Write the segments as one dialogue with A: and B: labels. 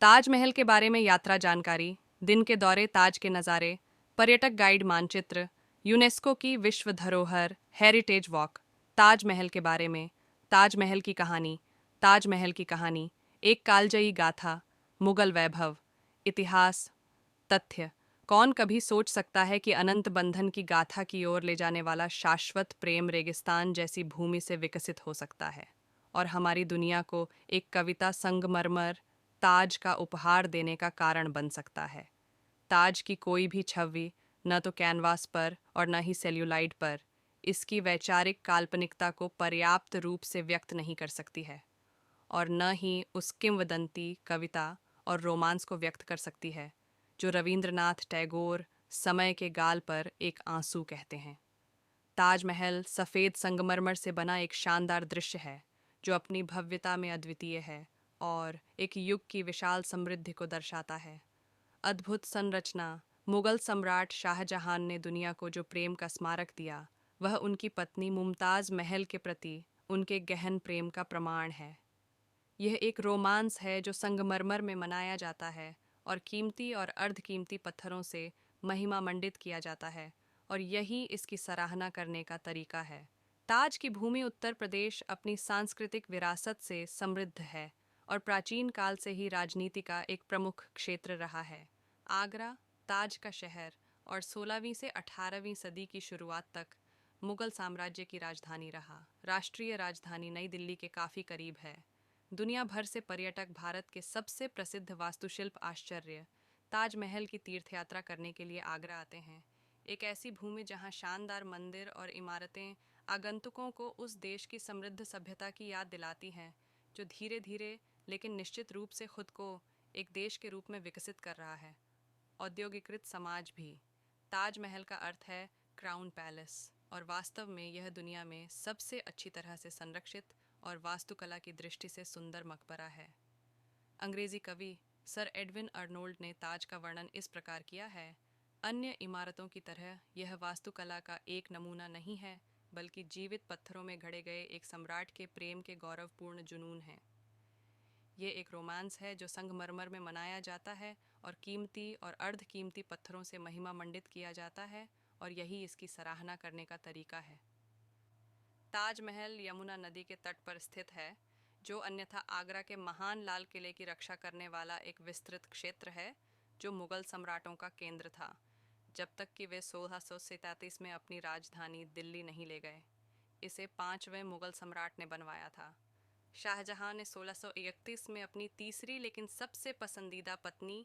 A: ताजमहल के बारे में यात्रा जानकारी, दिन के दौरे, ताज के नज़ारे, पर्यटक गाइड मानचित्र, यूनेस्को की विश्व धरोहर, हेरिटेज वॉक। ताजमहल के बारे में। ताजमहल की कहानी। ताजमहल की कहानी एक कालजयी गाथा। मुगल वैभव। इतिहास। तथ्य। कौन कभी सोच सकता है कि अनंत बंधन की गाथा की ओर ले जाने वाला शाश्वत प्रेम रेगिस्तान जैसी भूमि से विकसित हो सकता है और हमारी दुनिया को एक कविता संगमरमर ताज का उपहार देने का कारण बन सकता है। ताज की कोई भी छवि, न तो कैनवास पर और न ही सेल्यूलाइड पर, इसकी वैचारिक काल्पनिकता को पर्याप्त रूप से व्यक्त नहीं कर सकती है और न ही उस किंवदंती कविता और रोमांस को व्यक्त कर सकती है जो रविंद्रनाथ टैगोर समय के गाल पर एक आंसू कहते हैं। ताजमहल सफ़ेद संगमरमर से बना एक शानदार दृश्य है जो अपनी भव्यता में अद्वितीय है और एक युग की विशाल समृद्धि को दर्शाता है। अद्भुत संरचना। मुगल सम्राट शाहजहां ने दुनिया को जो प्रेम का स्मारक दिया, वह उनकी पत्नी मुमताज महल के प्रति उनके गहन प्रेम का प्रमाण है। यह एक रोमांस है जो संगमरमर में मनाया जाता है और कीमती और अर्धकीमती पत्थरों से महिमा मंडित किया जाता है, और यही इसकी सराहना करने का तरीका है। ताज की भूमि उत्तर प्रदेश अपनी सांस्कृतिक विरासत से समृद्ध है और प्राचीन काल से ही राजनीति का एक प्रमुख क्षेत्र रहा है। आगरा, ताज का शहर, और 16वीं से 18वीं सदी की शुरुआत तक मुगल साम्राज्य की राजधानी रहा। राष्ट्रीय राजधानी नई दिल्ली के काफ़ी करीब है। दुनिया भर से पर्यटक भारत के सबसे प्रसिद्ध वास्तुशिल्प आश्चर्य ताजमहल की तीर्थयात्रा करने के लिए आगरा आते हैं। एक ऐसी भूमि जहां शानदार मंदिर और इमारतें आगंतुकों को उस देश की समृद्ध सभ्यता की याद दिलाती हैं जो धीरे धीरे लेकिन निश्चित रूप से खुद को एक देश के रूप में विकसित कर रहा है। औद्योगिकृत समाज भी। ताजमहल का अर्थ है क्राउन पैलेस, और वास्तव में यह दुनिया में सबसे अच्छी तरह से संरक्षित और वास्तुकला की दृष्टि से सुंदर मकबरा है। अंग्रेजी कवि सर एडविन अर्नोल्ड ने ताज का वर्णन इस प्रकार किया है: अन्य इमारतों की तरह यह वास्तुकला का एक नमूना नहीं है, बल्कि जीवित पत्थरों में घड़े गए एक सम्राट के प्रेम के गौरवपूर्ण जुनून है। ये एक रोमांस है जो संगमरमर में मनाया जाता है और कीमती और अर्धकीमती पत्थरों से महिमा मंडित किया जाता है, और यही इसकी सराहना करने का तरीका है। ताजमहल यमुना नदी के तट पर स्थित है, जो अन्यथा आगरा के महान लाल किले की रक्षा करने वाला एक विस्तृत क्षेत्र है जो मुगल सम्राटों का केंद्र था, जब तक कि वे 1637 में अपनी राजधानी दिल्ली नहीं ले गए। इसे 5वें मुगल सम्राट ने बनवाया था। शाहजहां ने 1631 में अपनी तीसरी लेकिन सबसे पसंदीदा पत्नी,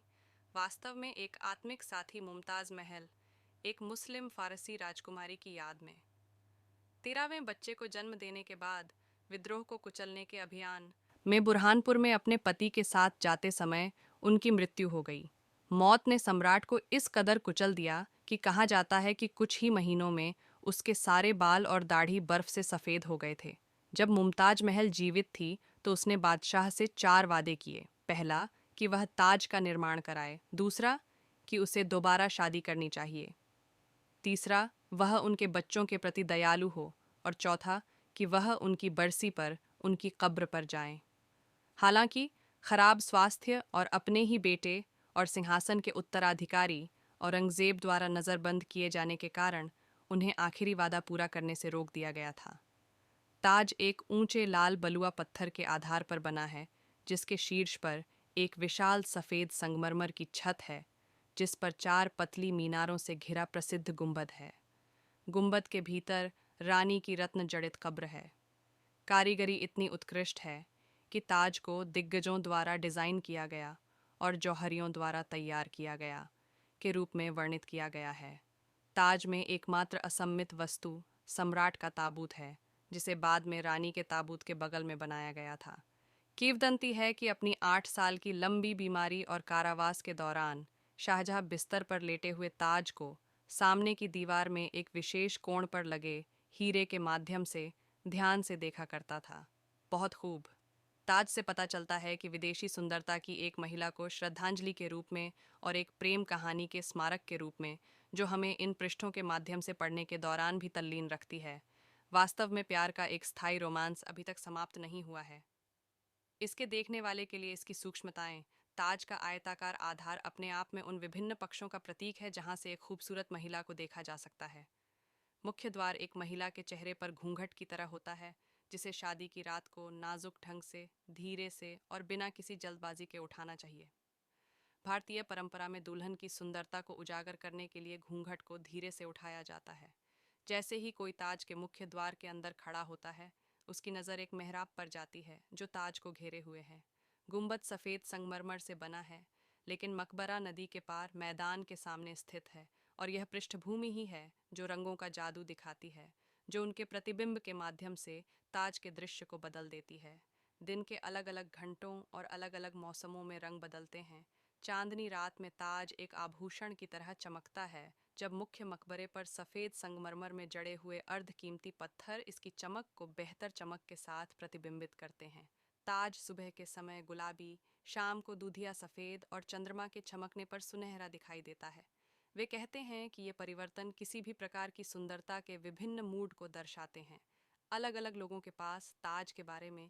A: वास्तव में एक आत्मिक साथी मुमताज़ महल, एक मुस्लिम फ़ारसी राजकुमारी की याद में 13वें बच्चे को जन्म देने के बाद विद्रोह को कुचलने के अभियान में बुरहानपुर में अपने पति के साथ जाते समय उनकी मृत्यु हो गई। मौत ने सम्राट को इस कदर कुचल दिया कि कहा जाता है कि कुछ ही महीनों में उसके सारे बाल और दाढ़ी बर्फ से सफ़ेद हो गए थे। जब मुमताज महल जीवित थी तो उसने बादशाह से 4 वादे किए। पहला, कि वह ताज का निर्माण कराए। दूसरा, कि उसे दोबारा शादी करनी चाहिए। तीसरा, वह उनके बच्चों के प्रति दयालु हो। और चौथा, कि वह उनकी बरसी पर उनकी कब्र पर जाएं। हालांकि खराब स्वास्थ्य और अपने ही बेटे और सिंहासन के उत्तराधिकारी औरंगजेब द्वारा नज़रबंद किए जाने के कारण उन्हें आखिरी वादा पूरा करने से रोक दिया गया था। ताज एक ऊंचे लाल बलुआ पत्थर के आधार पर बना है, जिसके शीर्ष पर एक विशाल सफ़ेद संगमरमर की छत है, जिस पर 4 पतली मीनारों से घिरा प्रसिद्ध गुंबद है। गुंबद के भीतर रानी की रत्न जड़ित कब्र है। कारीगरी इतनी उत्कृष्ट है कि ताज को दिग्गजों द्वारा डिज़ाइन किया गया और जौहरियों द्वारा तैयार किया गया के रूप में वर्णित किया गया है। ताज में एकमात्र असम्मित वस्तु सम्राट का ताबूत है, जिसे बाद में रानी के ताबूत के बगल में बनाया गया था। किंवदंती है कि अपनी 8 साल की लंबी बीमारी और कारावास के दौरान शाहजहां बिस्तर पर लेटे हुए ताज को सामने की दीवार में एक विशेष कोण पर लगे हीरे के माध्यम से ध्यान से देखा करता था। बहुत खूब। ताज से पता चलता है कि विदेशी सुंदरता की एक महिला को श्रद्धांजलि के रूप में और एक प्रेम कहानी के स्मारक के रूप में, जो हमें इन पृष्ठों के माध्यम से पढ़ने के दौरान भी तल्लीन रखती है। वास्तव में प्यार का एक स्थायी रोमांस अभी तक समाप्त नहीं हुआ है। इसके देखने वाले के लिए इसकी सूक्ष्मताएं, ताज का आयताकार आधार अपने आप में उन विभिन्न पक्षों का प्रतीक है जहां से एक खूबसूरत महिला को देखा जा सकता है। मुख्य द्वार एक महिला के चेहरे पर घूंघट की तरह होता है, जिसे शादी की रात को नाजुक ढंग से, धीरे से और बिना किसी जल्दबाजी के उठाना चाहिए। भारतीय परंपरा में दुल्हन की सुंदरता को उजागर करने के लिए घूंघट को धीरे से उठाया जाता है। जैसे ही कोई ताज के मुख्य द्वार के अंदर खड़ा होता है, उसकी नज़र एक मेहराब पर जाती है जो ताज को घेरे हुए है। गुंबद सफ़ेद संगमरमर से बना है, लेकिन मकबरा नदी के पार मैदान के सामने स्थित है, और यह पृष्ठभूमि ही है जो रंगों का जादू दिखाती है, जो उनके प्रतिबिंब के माध्यम से ताज के दृश्य को बदल देती है। दिन के अलग अलग घंटों और अलग अलग मौसमों में रंग बदलते हैं। चांदनी रात में ताज एक आभूषण की तरह चमकता है, जब मुख्य मकबरे पर सफ़ेद संगमरमर में जड़े हुए अर्धकीमती पत्थर इसकी चमक को बेहतर चमक के साथ प्रतिबिंबित करते हैं। ताज सुबह के समय गुलाबी, शाम को दूधिया सफ़ेद और चंद्रमा के चमकने पर सुनहरा दिखाई देता है। वे कहते हैं कि ये परिवर्तन किसी भी प्रकार की सुंदरता के विभिन्न मूड को दर्शाते हैं। अलग अलग लोगों के पास ताज के बारे में